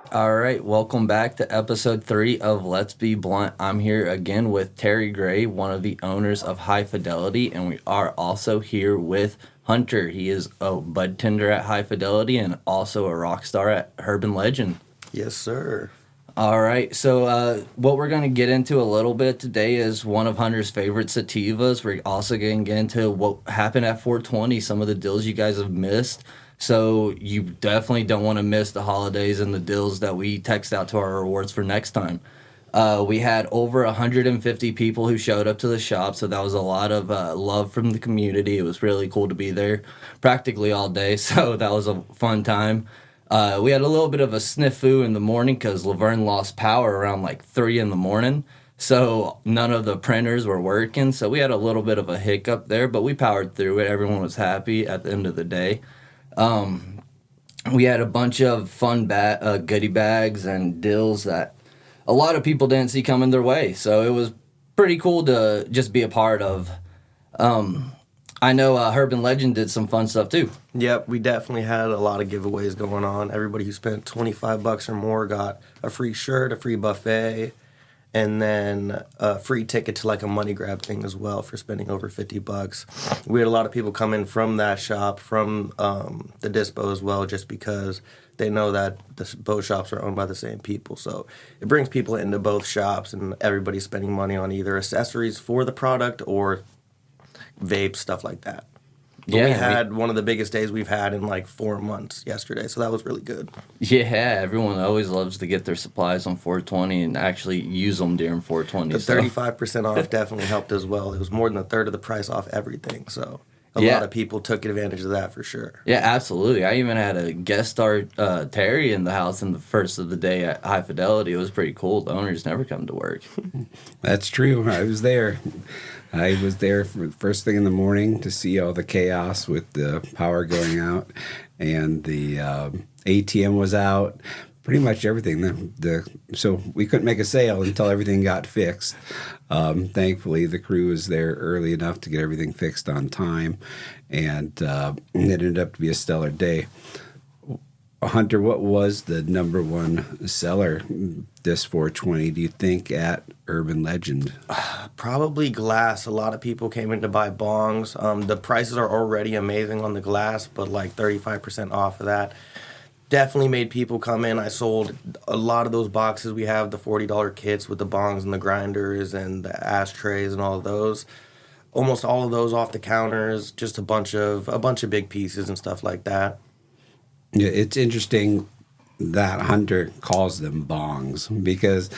All right, welcome back to episode 3 of Let's Be Blunt. I'm here again with Terry Gray, one of the owners of High Fidelity, and we are also here with Hunter. He is a bud tender at High Fidelity and also a rock star at Urban Legend. Yes, sir. All right, so what we're going to get into a little bit today is one of Hunter's favorite sativas. We're also going to get into what happened at 420, some of the deals you guys have missed. So you definitely don't want to miss the holidays and the deals that we text out to our rewards for next time. We had over 150 people who showed up to the shop, so that was a lot of love from the community. It was really cool to be there practically all day, so that was a fun time. We had a little bit of a snafu in the morning because Luverne lost power around like 3 in the morning. So none of the printers were working. So we had a little bit of a hiccup there, but we powered through it. Everyone was happy at the end of the day. We had a bunch of fun goodie bags and deals that a lot of people didn't see coming their way. So it was pretty cool to just be a part of. I know Urban Legend did some fun stuff too. Yep, we definitely had a lot of giveaways going on. Everybody who spent $25 or more got a free shirt, a free buffet, and then a free ticket to like a money grab thing as well for spending over $50. We had a lot of people come in from that shop, from the dispo as well, just because they know that both shops are owned by the same people. So it brings people into both shops, and everybody's spending money on either accessories for the product or vape, stuff like that. But we had one of the biggest days we've had in like 4 months yesterday, so that was really good. Yeah, everyone always loves to get their supplies on 420 and actually use them during 420. The 35% off definitely helped as well. It was more than a third of the price off everything, so a lot of people took advantage of that for sure. Yeah, absolutely. I even had a guest star, Terry, in the house in the first of the day at High Fidelity. It was pretty cool. The owners never come to work. That's true. I was there. I was there for first thing in the morning to see all the chaos with the power going out, and the ATM was out. Pretty much everything. So we couldn't make a sale until everything got fixed. Thankfully, the crew was there early enough to get everything fixed on time, and it ended up to be a stellar day. Hunter, what was the number one seller this 420, do you think, at Urban Legend? Probably glass. A lot of people came in to buy bongs. The prices are already amazing on the glass, but like 35% off of that definitely made people come in. I sold a lot of those boxes. We have the $40 kits with the bongs and the grinders and the ashtrays and all of those. Almost all of those off the counters, just a bunch of big pieces and stuff like that. Yeah, it's interesting that Hunter calls them bongs because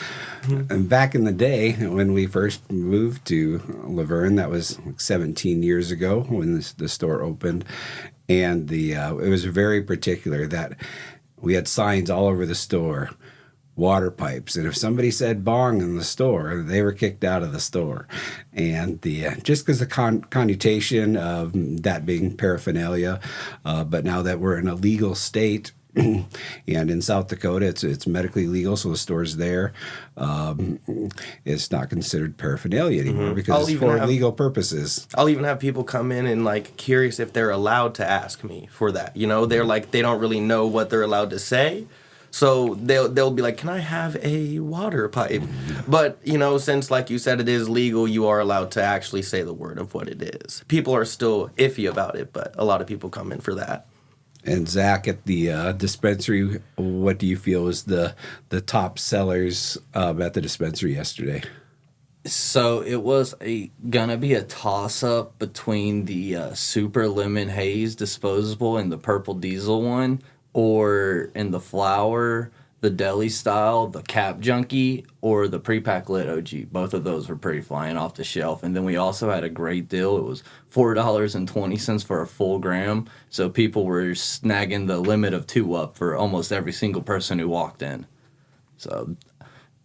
back in the day when we first moved to Luverne, that was like 17 years ago when the store opened, and it was very particular that we had signs all over the store, water pipes, and if somebody said bong in the store, they were kicked out of the store. And just because the connotation of that being paraphernalia, but now that we're in a legal state, and in South Dakota it's medically legal, so the store's there, it's not considered paraphernalia anymore because it's for legal purposes. I'll even have people come in and like curious if they're allowed to ask me for that. You know, they're like, they don't really know what they're allowed to say. So they'll be like, can I have a water pipe? But, you know, since, like you said, it is legal, you are allowed to actually say the word of what it is. People are still iffy about it, but a lot of people come in for that. And Zach, at the dispensary, what do you feel is the top sellers at the dispensary yesterday? So it was gonna be a toss-up between the Super Lemon Haze disposable and the Purple Diesel one, or in the flower, the deli style, the Cap Junkie, or the pre-pack lit OG. Both of those were pretty flying off the shelf. And then we also had a great deal. It was $4.20 for a full gram. So people were snagging the limit of 2 up for almost every single person who walked in. So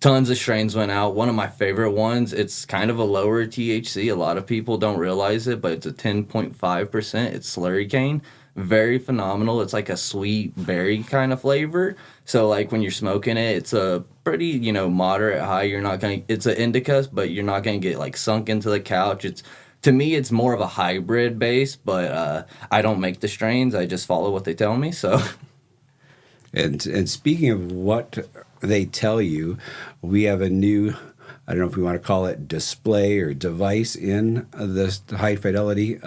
tons of strains went out. One of my favorite ones, it's kind of a lower THC. A lot of people don't realize it, but it's a 10.5%. It's slurry cane. Very phenomenal. It's like a sweet berry kind of flavor. So like when you're smoking it, it's a pretty, moderate high. It's an indica, but you're not going to get like sunk into the couch. To me, it's more of a hybrid base, but I don't make the strains. I just follow what they tell me. So And speaking of what they tell you, we have a new, I don't know if we want to call it display or device in this high fidelity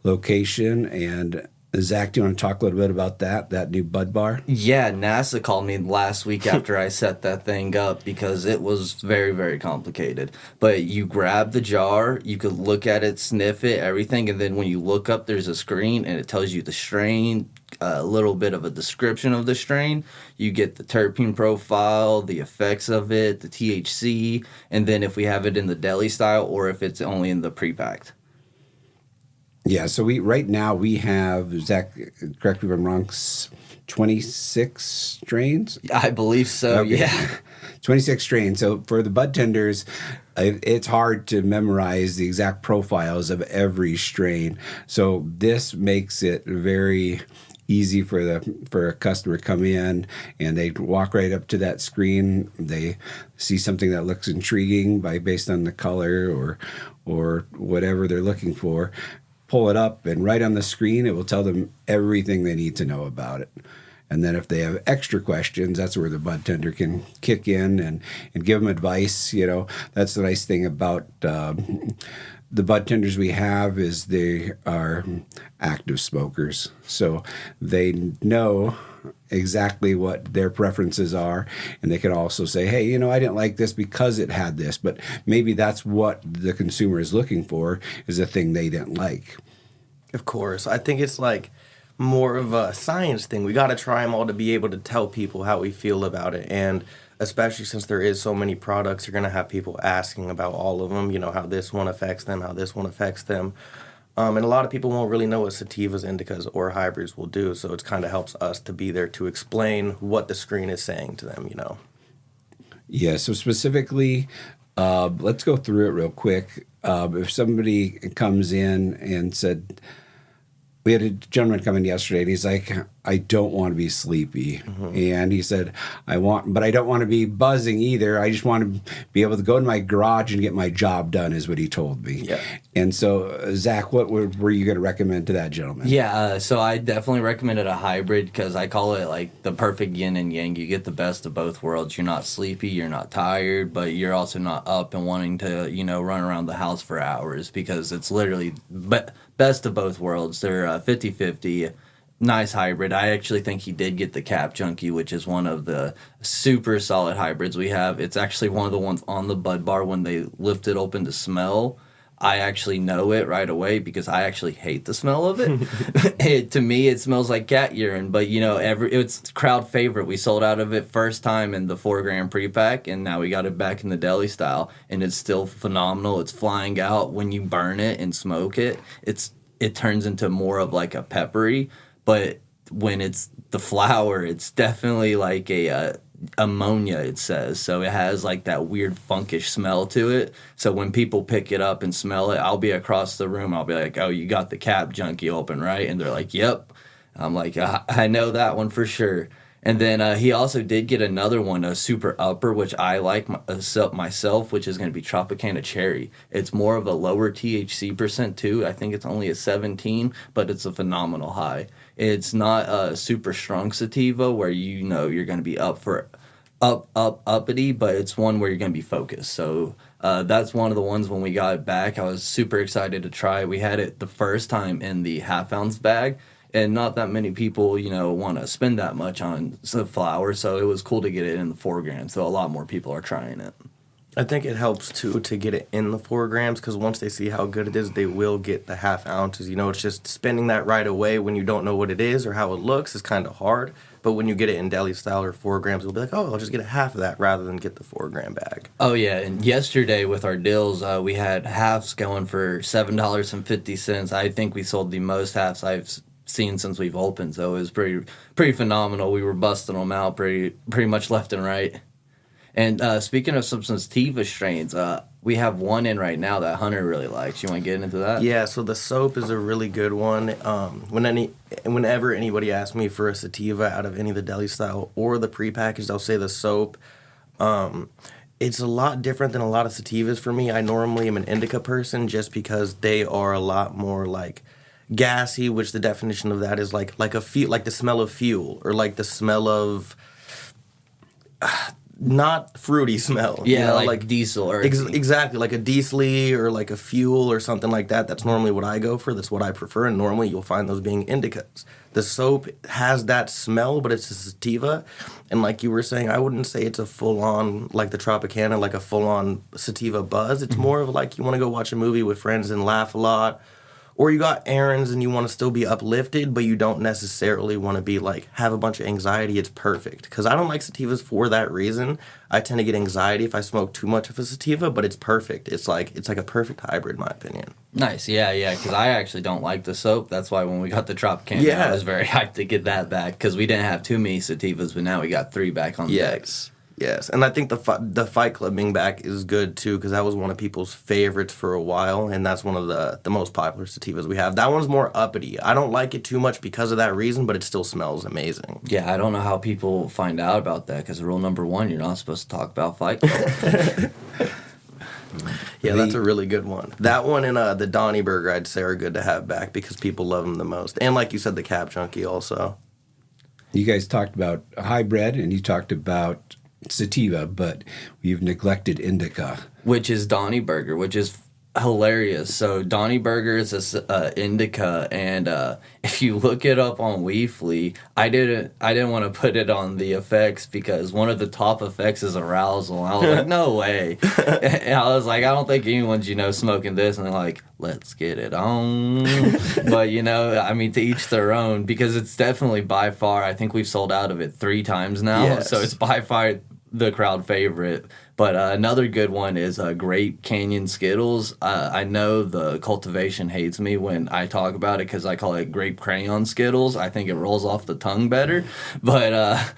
location. And Zach, do you want to talk a little bit about that new bud bar? Yeah, NASA called me last week after I set that thing up because it was very, very complicated. But you grab the jar, you could look at it, sniff it, everything, and then when you look up, there's a screen and it tells you the strain, a little bit of a description of the strain. You get the terpene profile, the effects of it, the THC, and then if we have it in the deli style or if it's only in the pre-packed. Yeah, so right now we have, Zach, correct me if I'm wrong, 26 strains? I believe so, Okay. yeah. 26 strains. So for the bud tenders, it's hard to memorize the exact profiles of every strain. So this makes it very easy for a customer to come in and they walk right up to that screen. They see something that looks intriguing based on the color or whatever they're looking for. Pull it up, and right on the screen, it will tell them everything they need to know about it. And then if they have extra questions, that's where the bud tender can kick in and give them advice. That's the nice thing about the bud tenders we have is they are active smokers. So they know exactly what their preferences are, and they can also say, hey, I didn't like this because it had this, but maybe that's what the consumer is looking for, is a thing they didn't like. Of course. I think it's like more of a science thing. We got to try them all to be able to tell people how we feel about it. And especially since there is so many products, you're going to have people asking about all of them, how this one affects them, how this one affects them. And a lot of people won't really know what sativas, indicas, or hybrids will do. So it kind of helps us to be there to explain what the screen is saying to them, Yeah, so specifically, let's go through it real quick. If somebody comes in and said, we had a gentleman come in yesterday, and he's like, I don't want to be sleepy. Mm-hmm. And he said, but I don't want to be buzzing either. I just want to be able to go in my garage and get my job done, is what he told me. Yeah. And so, Zach, what were you going to recommend to that gentleman? Yeah, so I definitely recommended a hybrid because I call it like the perfect yin and yang. You get the best of both worlds. You're not sleepy, you're not tired, but you're also not up and wanting to, run around the house for hours, because it's literally best of both worlds. They're 50-50. Nice hybrid. I actually think he did get the Cap Junkie, which is one of the super solid hybrids we have. It's actually one of the ones on the bud bar. When they lift it open to smell, I actually know it right away because I actually hate the smell of it. To me, it smells like cat urine, but it's crowd favorite. We sold out of it first time in the 4-gram pre-pack, and now we got it back in the deli style, and it's still phenomenal. It's flying out. When you burn it and smoke it, it turns into more of like a peppery. But when it's the flower, it's definitely like a ammonia, it says. So it has like that weird funkish smell to it. So when people pick it up and smell it, I'll be across the room. I'll be like, oh, you got the Cap Junkie open, right? And they're like, yep. I'm like, I know that one for sure. And then he also did get another one, a super upper, which I like myself, which is going to be Tropicana Cherry. It's more of a lower THC percent too. I think it's only a 17, but it's a phenomenal high. It's not a super strong sativa where you're going to be uppity, but it's one where you're going to be focused. So that's one of the ones when we got it back, I was super excited to try it. We had it the first time in the half-ounce bag. And not that many people, want to spend that much on some flower, so it was cool to get it in the 4 grams. So a lot more people are trying it. I think it helps, too, to get it in the 4 grams, because once they see how good it is, they will get the half ounces. It's just spending that right away when you don't know what it is or how it looks is kind of hard. But when you get it in deli style or 4 grams, it'll be like, oh, I'll just get a half of that rather than get the 4-gram bag. Oh, yeah. And yesterday with our deals, we had halves going for $7.50. I think we sold the most halves I've seen since we've opened, so it was pretty phenomenal. We were busting them out pretty much left and right. And speaking of some sativa strains, we have one in right now that Hunter really likes. You want to get into that? Yeah, so the soap is a really good one. Whenever anybody asks me for a sativa out of any of the deli style or the prepackaged, I'll say the soap. It's a lot different than a lot of sativas for me. I normally am an indica person just because they are a lot more like gassy, which the definition of that is like like the smell of fuel, or like the smell of not fruity smell. Yeah, like diesel or exactly, like a diesel or like a fuel or something like that. That's normally what I go for. That's what I prefer, and normally you'll find those being indicas. The soap has that smell, but it's a sativa, and like you were saying, I wouldn't say it's a full-on, like the Tropicana, like a full-on sativa buzz. It's more of like you want to go watch a movie with friends and laugh a lot, or you got errands and you want to still be uplifted, but you don't necessarily want to be like have a bunch of anxiety. It's perfect, because I don't like sativas for that reason. I tend to get anxiety if I smoke too much of a sativa, but it's perfect. It's like a perfect hybrid, in my opinion. Nice, yeah, because I actually don't like the soap. That's why when we got the Tropicana, I was very hyped to get that back, because we didn't have too many sativas, but now we got 3 back on the decks. Yes, and I think the Fight Club being back is good too, because that was one of people's favorites for a while, and that's one of the most popular sativas we have. That one's more uppity. I don't like it too much because of that reason, but it still smells amazing. Yeah, I don't know how people find out about that, because rule number 1, you're not supposed to talk about Fight Club. Yeah, that's a really good one. That one and the Donnie Burger, I'd say, are good to have back because people love them the most. And like you said, the Cap Junkie also. You guys talked about hybrid and you talked about sativa, but we've neglected indica, which is Donnie Burger, which is hilarious. So Donnie Burger is a indica, and if you look it up on Weefly, I didn't want to put it on the effects because one of the top effects is arousal. I was like, no way. And I was like, I don't think anyone's smoking this, and they're like, let's get it on. But I mean, to each their own, because it's definitely by far, I think we've sold out of it 3 times now. Yes. So it's by far the crowd favorite. But another good one is Grape Canyon Skittles. I know the cultivation hates me when I talk about it because I call it Grape Crayon Skittles. I think it rolls off the tongue better. But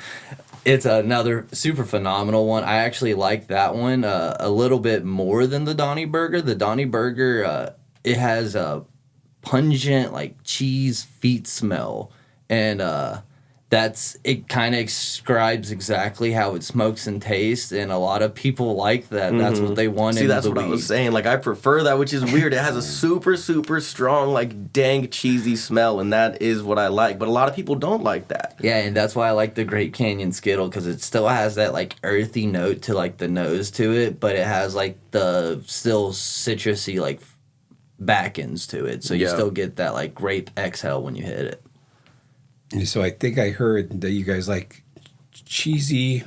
it's another super phenomenal one. I actually like that one a little bit more than the Donnie Burger. The Donnie Burger, it has a pungent, like, cheese feet smell. And it kind of describes exactly how it smokes and tastes, and a lot of people like that. Mm-hmm. That's what they want. See, that's what I was saying. Like, I prefer that, which is weird. It has a super, super strong, like, dang cheesy smell, and that is what I like. But a lot of people don't like that. Yeah, and that's why I like the Great Canyon Skittle, because it still has that, like, earthy note to, like, the nose to it, but it has, like, the still citrusy, like, back ends to it. So you still get that, like, grape exhale when you hit it. So I think I heard that you guys like cheesy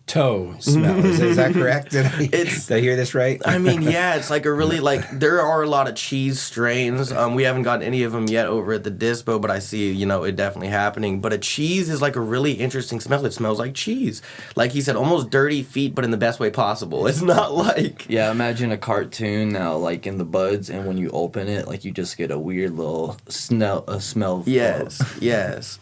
toe smell. Is that correct? Did I hear this right? I mean, yeah, it's like a really, like, there are a lot of cheese strains. We haven't got any of them yet over at the Dispo, but I see, it definitely happening. But a cheese is like a really interesting smell. It smells like cheese. Like he said, almost dirty feet, but in the best way possible. It's not like... Yeah, imagine a cartoon now, like in the buds, and when you open it, like you just get a weird little smell. Yes.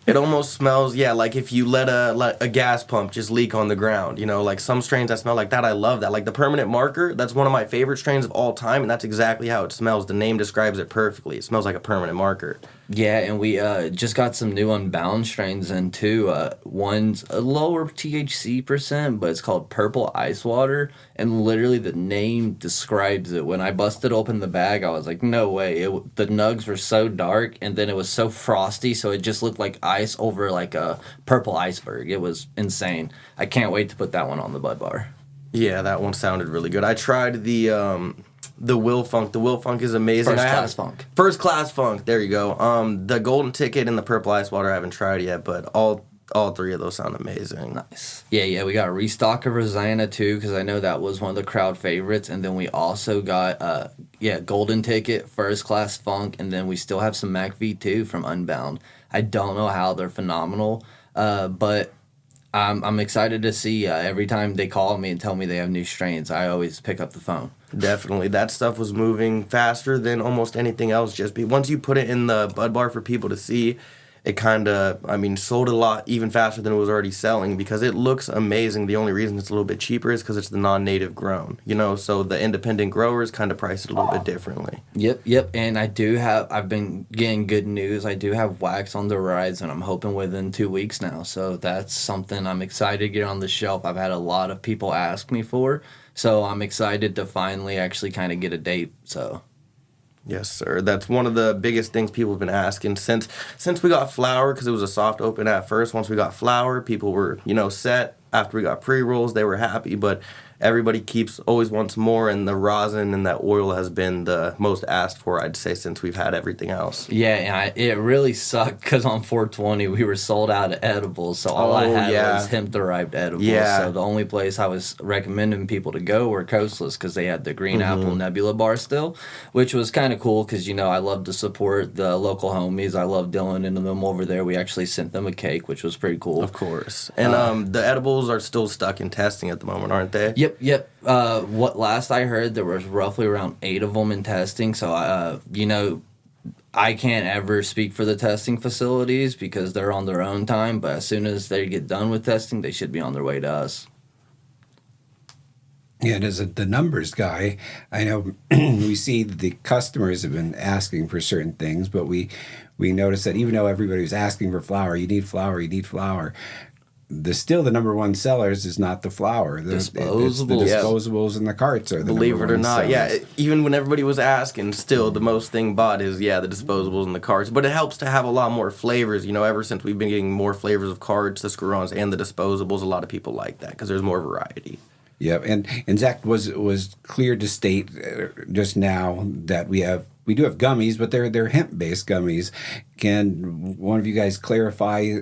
It almost smells, like if you let a gas pump just leak on the ground, like some strains that smell like that, I love that. Like the Permanent Marker, that's one of my favorite strains of all time, and that's exactly how it smells. The name describes it perfectly. It smells like a permanent marker. Yeah, and we just got some new Unbound strains in too. One's a lower THC percent, but it's called Purple Ice Water, and literally the name describes it. When I busted open the bag, I was like, no way. The nugs were so dark, and then it was so frosty, so it just looked like ice over like a purple iceberg. It was insane. I can't wait to put that one on the Bud Bar. Yeah, that one sounded really good. I tried the Will Funk. The Will Funk is amazing. First Class Funk. There you go. The Golden Ticket and the Purple Ice Water I haven't tried yet, but all 3 of those sound amazing. Nice. Yeah. We got a restock of Rosanna too, because I know that was one of the crowd favorites, and then we also got Golden Ticket, First Class Funk, and then we still have some Mac V2 from Unbound. I don't know how they're phenomenal, but I'm excited to see every time they call me and tell me they have new strains. I always pick up the phone. Definitely. That stuff was moving faster than almost anything else. Once you put it in the Bud Bar for people to see, it kind of, sold a lot even faster than it was already selling because it looks amazing. The only reason it's a little bit cheaper is because it's the non-native grown, so the independent growers kind of price it a little bit differently. Yep. And I've been getting good news. I do have wax on the rise, and I'm hoping within 2 weeks now. So that's something I'm excited to get on the shelf. I've had a lot of people ask me for, so I'm excited to finally actually kind of get a date, so... Yes, sir. That's one of the biggest things people have been asking since we got flour, because it was a soft open at first. Once we got flour, people were, set. After we got pre-rolls, they were happy, but everybody always wants more, and the rosin and that oil has been the most asked for, I'd say, since we've had everything else. Yeah, and it really sucked because on 420 we were sold out of edibles, so all I had was hemp-derived edibles. Yeah. So the only place I was recommending people to go were Coastless because they had the Green Apple Nebula bar still, which was kind of cool because, I love to support the local homies. I love Dylan and them over there. We actually sent them a cake, which was pretty cool. Of course. And the edibles are still stuck in testing at the moment, aren't they? Yep. What last I heard, there was roughly around 8 of them in testing. So, I can't ever speak for the testing facilities because they're on their own time. But as soon as they get done with testing, they should be on their way to us. Yeah, and as the numbers guy, I know we see the customers have been asking for certain things, but we noticed that even though everybody was asking for flour, you need flour. The number one sellers is not the flour. It's the disposables and the carts are the Believe number it or one not, sellers. even when everybody was asking, still the most thing bought is the disposables and the carts. But it helps to have a lot more flavors. Ever since we've been getting more flavors of carts, the screw-ons, and the disposables, a lot of people like that because there's more variety. Yeah, and Zach was clear to state just now that we do have gummies, but they're hemp-based gummies. Can one of you guys clarify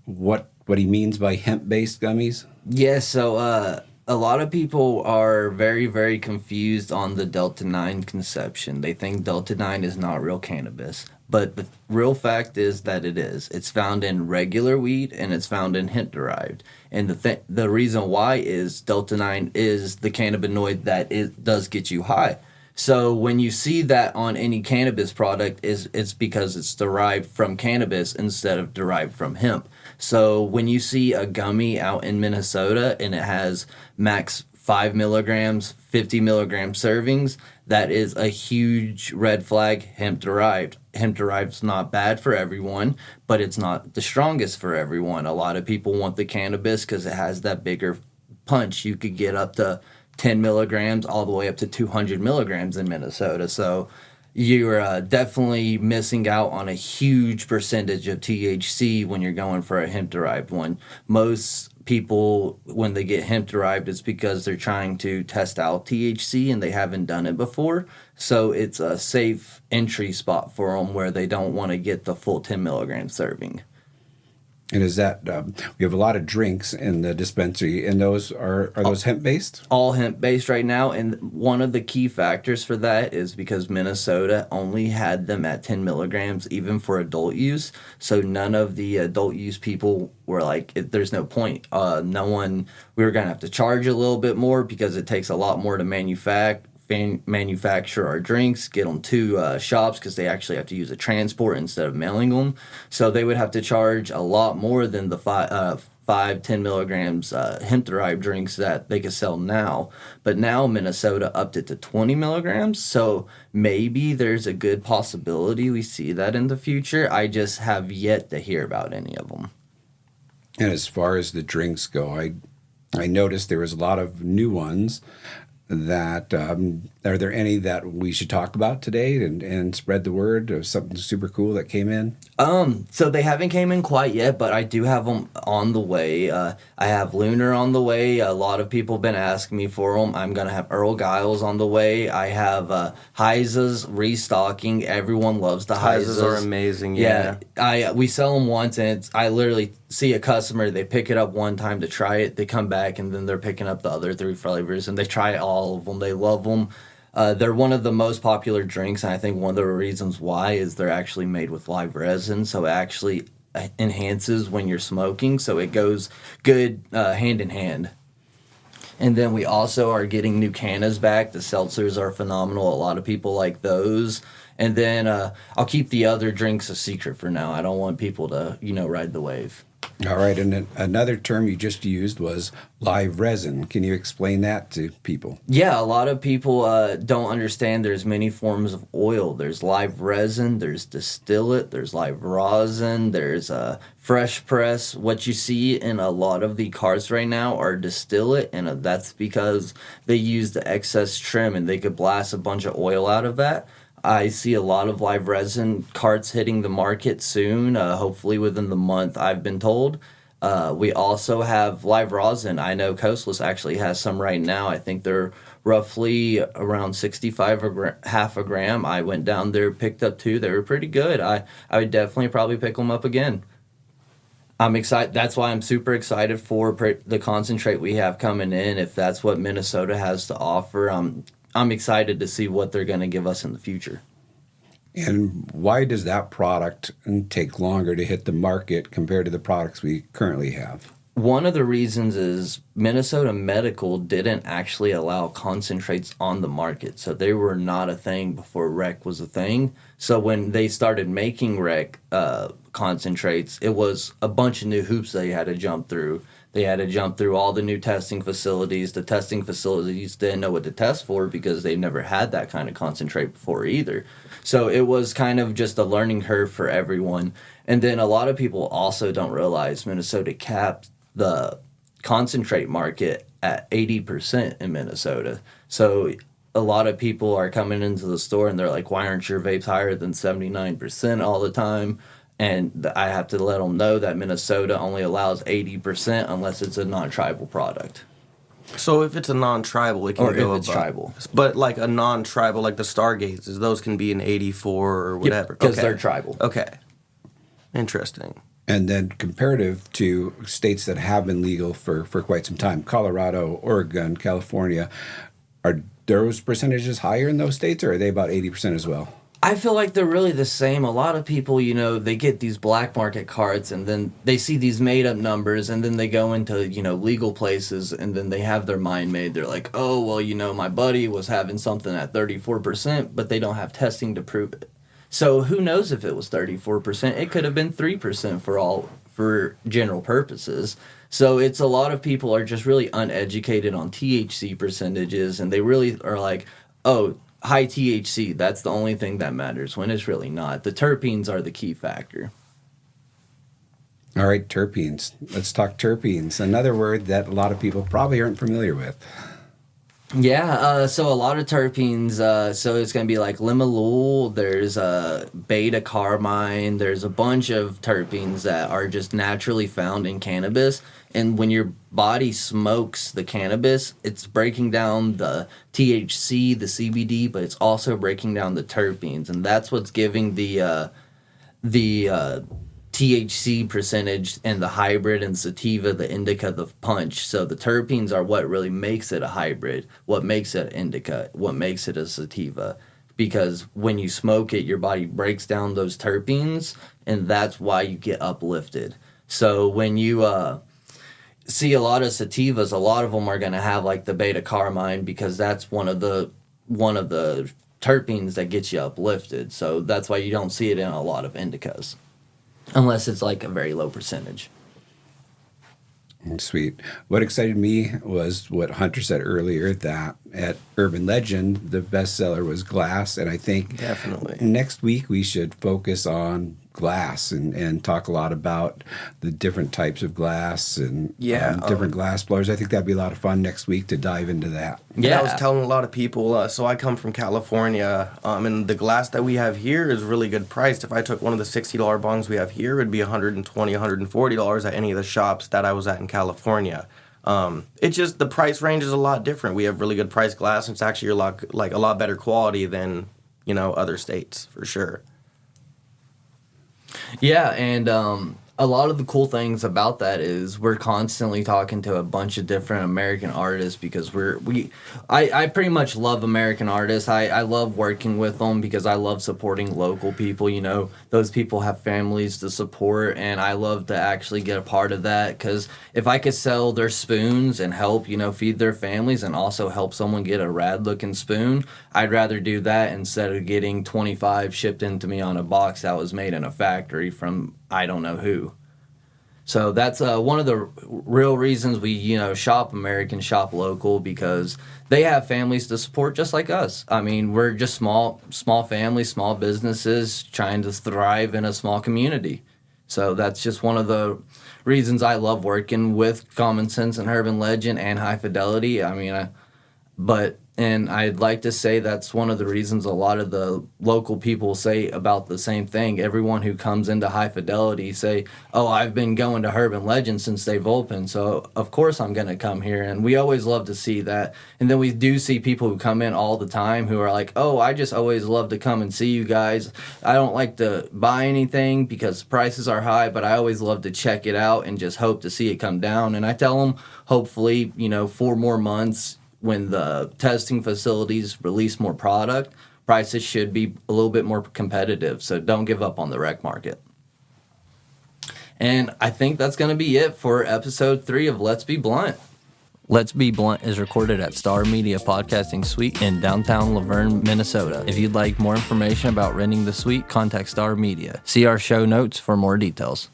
what he means by hemp-based gummies? Yeah, so a lot of people are very, very confused on the Delta-9 conception. They think Delta-9 is not real cannabis. But the real fact is that it is. It's found in regular weed and it's found in hemp-derived. And the reason why is Delta-9 is the cannabinoid that it does get you high. So when you see that on any cannabis product, it's because it's derived from cannabis instead of derived from hemp. So when you see a gummy out in Minnesota and it has max 5 milligrams, 50 milligram servings, that is a huge red flag, hemp-derived. Hemp-derived is not bad for everyone, but it's not the strongest for everyone. A lot of people want the cannabis because it has that bigger punch. You could get up to 10 milligrams all the way up to 200 milligrams in Minnesota. So you're definitely missing out on a huge percentage of THC when you're going for a hemp-derived one. Most people, when they get hemp-derived, it's because they're trying to test out THC and they haven't done it before. So it's a safe entry spot for them where they don't want to get the full 10 milligram serving. And is that we have a lot of drinks in the dispensary, and those are those hemp based? All hemp based right now, and one of the key factors for that is because Minnesota only had them at 10 milligrams, even for adult use. So none of the adult use people were like, "There's no point." We were gonna have to charge a little bit more because it takes a lot more to manufacture our drinks, get them to shops because they actually have to use a transport instead of mailing them. So they would have to charge a lot more than the 10 milligrams hemp-derived drinks that they could sell now. But now Minnesota upped it to 20 milligrams, so maybe there's a good possibility we see that in the future. I just have yet to hear about any of them. And as far as the drinks go, I noticed there was a lot of new ones. That are there any that we should talk about today and spread the word of something super cool that came in? So they haven't came in quite yet, but I do have them on the way. I have Lunar on the way. A lot of people have been asking me for them. I'm gonna have Earl Giles on the way. I have Heizas restocking. Everyone loves the Heizas. Heizas are amazing. Yeah. We sell them once, and I literally see a customer. They pick it up one time to try it. They come back, and then they're picking up the other 3 flavors, and they try all of them. They love them. They're one of the most popular drinks, and I think one of the reasons why is they're actually made with live resin, so it actually enhances when you're smoking, so it goes good hand in hand. And then we also are getting new cannas back. The seltzers are phenomenal. A lot of people like those. And then I'll keep the other drinks a secret for now. I don't want people to, ride the wave. All right, and then another term you just used was live resin. Can you explain that to people? Yeah, a lot of people don't understand there's many forms of oil. There's live resin, there's distillate, there's live rosin, there's fresh press. What you see in a lot of the cars right now are distillate, and that's because they use the excess trim and they could blast a bunch of oil out of that. I see a lot of live resin carts hitting the market soon, hopefully within the month, I've been told. We also have live rosin. I know Coastless actually has some right now. I think they're roughly around 65 half a gram. I went down there, picked up two. They were pretty good. I would definitely probably pick them up again. I'm excited. That's why I'm super excited for the concentrate we have coming in. If that's what Minnesota has to offer, I'm excited to see what they're going to give us in the future. And why does that product take longer to hit the market compared to the products we currently have? One of the reasons is Minnesota Medical didn't actually allow concentrates on the market. So they were not a thing before rec was a thing. So when they started making rec concentrates, it was a bunch of new hoops they had to jump through. They had to jump through all the new testing facilities. The testing facilities didn't know what to test for because they never had that kind of concentrate before either. So it was kind of just a learning curve for everyone. And then a lot of people also don't realize Minnesota capped the concentrate market at 80% in Minnesota. So a lot of people are coming into the store and they're like, why aren't your vapes higher than 79% all the time? And I have to let them know that Minnesota only allows 80% unless it's a non-tribal product. So if it's a non-tribal, it can Or go if it's above. tribal. But like a non-tribal, like the Stargazes, those can be an 84 or whatever. Because they're tribal. Okay. Interesting. And then comparative to states that have been legal for quite some time, Colorado, Oregon, California, are those percentages higher in those states, or are they about 80% as well? I feel like they're really the same. A lot of people, they get these black market cards and then they see these made up numbers and then they go into, legal places and then they have their mind made. They're like, oh, well, my buddy was having something at 34%, but they don't have testing to prove it. So who knows if it was 34%? It could have been 3% for general purposes. So it's a lot of people are just really uneducated on THC percentages and they really are like, oh, high THC, that's the only thing that matters, when it's really not. The terpenes are the key factor. All right, terpenes. Let's talk terpenes. Another word that a lot of people probably aren't familiar with. Yeah, so a lot of terpenes, so it's going to be like limalol, there's beta carmine, there's a bunch of terpenes that are just naturally found in cannabis. And when your body smokes the cannabis, it's breaking down the THC, the CBD, but it's also breaking down the terpenes. And that's what's giving the THC percentage and the hybrid and sativa, the indica, the punch. So the terpenes are what really makes it a hybrid, what makes it indica, what makes it a sativa. Because when you smoke it, your body breaks down those terpenes, and that's why you get uplifted. So when you see a lot of sativas, a lot of them are going to have like the beta carmine because that's one of the terpenes that gets you uplifted. So that's why you don't see it in a lot of indicas. Unless it's like a very low percentage. Sweet. What excited me was what Hunter said earlier, that at Urban Legend, the bestseller was glass. And I think Definitely. next week we should focus on glass and talk a lot about the different types of glass and different glass blowers. I think that'd be a lot of fun next week to dive into that. Yeah, I was telling a lot of people, so I come from California, and the glass that we have here is really good priced. If I took one of the $60 bongs we have here, it would be $120, $140 at any of the shops that I was at in California. It's just the price range is a lot different. We have really good priced glass, and it's actually a lot better quality than other states for sure. Yeah, and a lot of the cool things about that is we're constantly talking to a bunch of different American artists because I pretty much love American artists. I love working with them because I love supporting local people. Those people have families to support, and I love to actually get a part of that because if I could sell their spoons and help, feed their families and also help someone get a rad-looking spoon, I'd rather do that instead of getting 25 shipped into me on a box that was made in a factory from I don't know who. So that's one of the real reasons we, shop American, shop local, because they have families to support just like us. I mean, we're just small families, small businesses trying to thrive in a small community. So that's just one of the reasons I love working with Common Sense and Urban Legend and High Fidelity. I mean, but And I'd like to say that's one of the reasons a lot of the local people say about the same thing. Everyone who comes into High Fidelity say, oh, I've been going to Herb and Legend since they've opened, so of course I'm going to come here. And we always love to see that. And then we do see people who come in all the time who are like, oh, I just always love to come and see you guys. I don't like to buy anything because prices are high, but I always love to check it out and just hope to see it come down. And I tell them, hopefully, 4 more months, when the testing facilities release more product, prices should be a little bit more competitive. So don't give up on the rec market. And I think that's going to be it for episode 3 of Let's Be Blunt. Let's Be Blunt is recorded at Star Media Podcasting Suite in downtown Luverne, Minnesota. If you'd like more information about renting the suite, contact Star Media. See our show notes for more details.